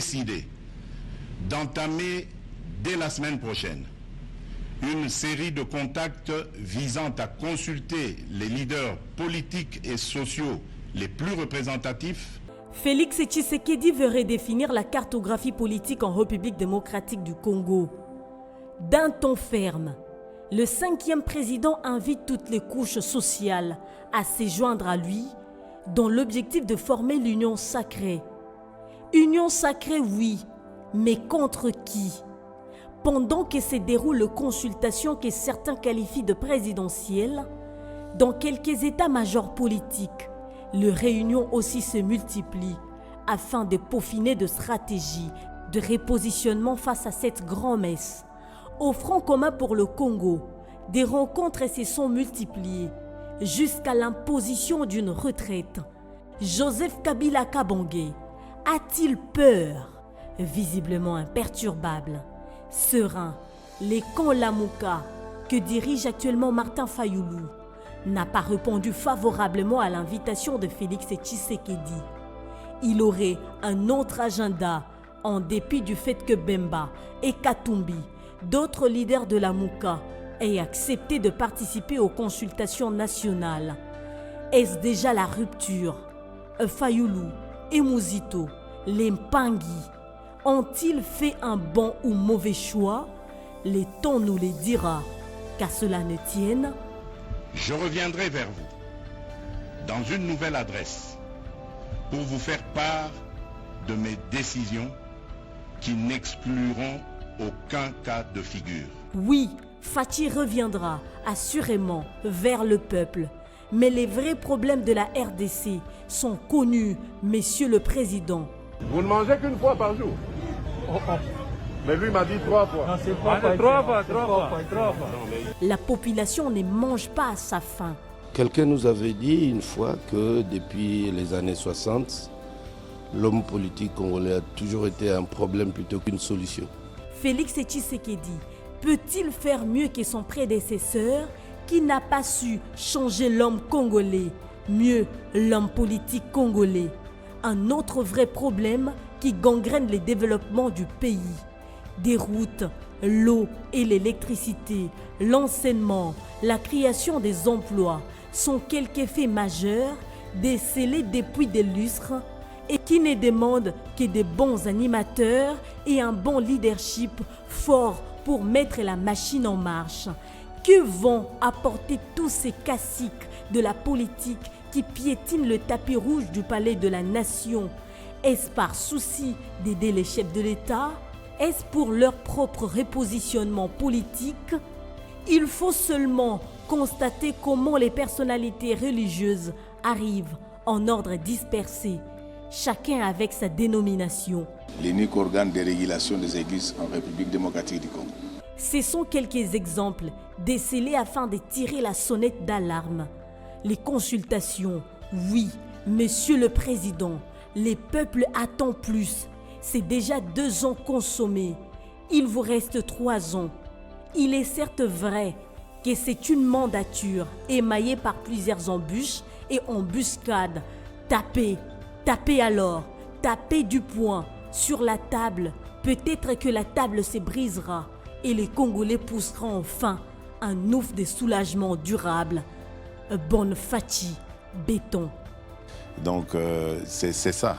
décidé d'entamer dès la semaine prochaine une série de contacts visant à consulter les leaders politiques et sociaux les plus représentatifs. Félix Tshisekedi veut redéfinir la cartographie politique en République démocratique du Congo. D'un ton ferme, le 5e président invite toutes les couches sociales à se joindre à lui dans l'objectif de former l'union sacrée. Union sacrée, oui, mais contre qui? Pendant que se déroulent les consultations que certains qualifient de présidentielles, dans quelques états-majors politiques, les réunions aussi se multiplient afin de peaufiner de stratégies de repositionnement face à cette grand-messe. Au Front commun pour le Congo, des rencontres se sont multipliées jusqu'à l'imposition d'une retraite. Joseph Kabila Kabange a-t-il peur? Visiblement imperturbable, serein, les camps Lamuka que dirige actuellement Martin Fayoulou n'a pas répondu favorablement à l'invitation de Félix Tshisekedi. Il aurait un autre agenda en dépit du fait que Bemba et Katumbi, d'autres leaders de la Mouka, aient accepté de participer aux consultations nationales. Est-ce déjà la rupture? Fayoulou et Mouzito, les Mpangi, ont-ils fait un bon ou mauvais choix? Le temps nous les dira, qu'à cela ne tienne. Je reviendrai vers vous dans une nouvelle adresse pour vous faire part de mes décisions qui n'excluront aucun cas de figure. Oui, Fachi reviendra assurément vers le peuple. Mais les vrais problèmes de la RDC sont connus, Monsieur le Président. Vous ne mangez qu'une fois par jour. Mais lui m'a dit 3 fois. Non, c'est 3 fois. La population ne mange pas à sa faim. Quelqu'un nous avait dit une fois que depuis les années 60, l'homme politique congolais a toujours été un problème plutôt qu'une solution. Félix Tshisekedi peut-il faire mieux que son prédécesseur qui n'a pas su changer l'homme congolais, mieux l'homme politique congolais? Un autre vrai problème qui gangrène le développement du pays. Des routes, l'eau et l'électricité, l'enseignement, la création des emplois sont quelques faits majeurs décelés depuis des lustres et qui ne demandent que de bons animateurs et un bon leadership fort pour mettre la machine en marche. Que vont apporter tous ces caciques de la politique qui piétinent le tapis rouge du palais de la nation? Est-ce par souci d'aider les chefs de l'État? Est-ce pour leur propre repositionnement politique? Il faut seulement constater comment les personnalités religieuses arrivent en ordre dispersé, chacun avec sa dénomination. L'unique organe de régulation des églises en République démocratique du Congo. Ce sont quelques exemples décelés afin de tirer la sonnette d'alarme. Les consultations, oui, Monsieur le Président, les peuples attendent plus. C'est déjà 2 ans consommés. Il vous reste 3 ans. Il est certes vrai que c'est une mandature émaillée par plusieurs embûches et embuscades. Tapez, tapez alors, tapez du poing sur la table. Peut-être que la table se brisera et les Congolais pousseront enfin un ouf de soulagement durable. Bonne Fachi, béton. Donc c'est ça.